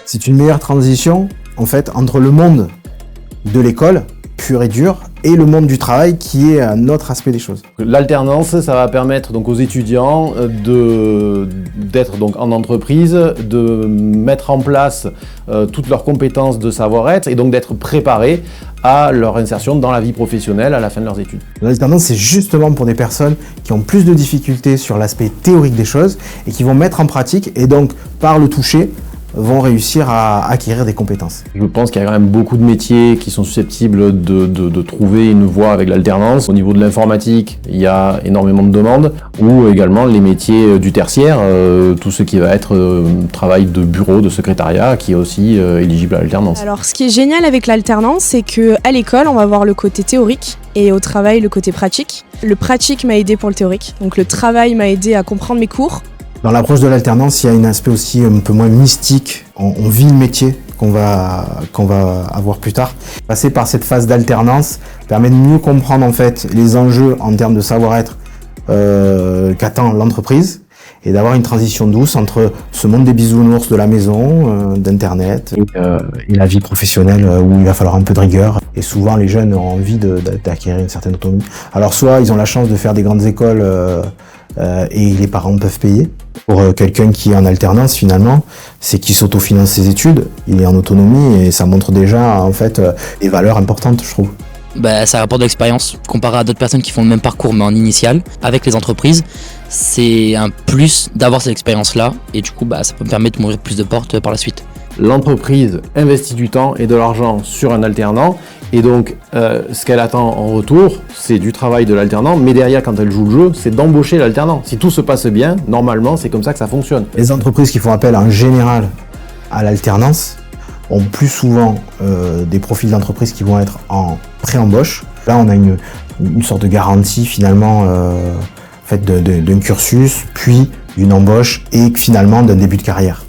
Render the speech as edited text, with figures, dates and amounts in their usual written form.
C'est une meilleure transition, en fait, entre le monde de l'école, pur et dur, et le monde du travail, qui est un autre aspect des choses. L'alternance, ça va permettre donc aux étudiants d'être donc en entreprise, de mettre en place toutes leurs compétences de savoir-être et donc d'être préparés à leur insertion dans la vie professionnelle à la fin de leurs études. L'alternance, c'est justement pour des personnes qui ont plus de difficultés sur l'aspect théorique des choses et qui vont mettre en pratique et donc, par le toucher, vont réussir à acquérir des compétences. Je pense qu'il y a quand même beaucoup de métiers qui sont susceptibles de trouver une voie avec l'alternance. Au niveau de l'informatique, il y a énormément de demandes, ou également les métiers du tertiaire, tout ce qui va être travail de bureau, de secrétariat, qui est aussi éligible à l'alternance. Alors ce qui est génial avec l'alternance, c'est qu'à l'école, on va voir le côté théorique et au travail, le côté pratique. Le pratique m'a aidé pour le théorique, donc le travail m'a aidé à comprendre mes cours. Dans l'approche de l'alternance, il y a un aspect aussi un peu moins mystique. On vit le métier qu'on va avoir plus tard. Passer par cette phase d'alternance permet de mieux comprendre en fait les enjeux en termes de savoir-être qu'attend l'entreprise et d'avoir une transition douce entre ce monde des bisounours de la maison, d'internet et la vie professionnelle où il va falloir un peu de rigueur. Et souvent les jeunes ont envie d'acquérir une certaine autonomie. Alors soit ils ont la chance de faire des grandes écoles et les parents peuvent payer. Pour quelqu'un qui est en alternance finalement, c'est qu'il s'autofinance ses études, il est en autonomie et ça montre déjà en fait des valeurs importantes, je trouve. Ça rapporte de l'expérience comparé à d'autres personnes qui font le même parcours mais en initial. Avec les entreprises, c'est un plus d'avoir cette expérience-là et du coup ça peut me permettre de m'ouvrir plus de portes par la suite. L'entreprise investit du temps et de l'argent sur un alternant et donc ce qu'elle attend en retour, c'est du travail de l'alternant, mais derrière quand elle joue le jeu, c'est d'embaucher l'alternant. Si tout se passe bien, normalement c'est comme ça que ça fonctionne. Les entreprises qui font appel en général à l'alternance ont plus souvent des profils d'entreprises qui vont être en pré-embauche. Là on a une sorte de garantie finalement d'un cursus, puis d'une embauche et finalement d'un début de carrière.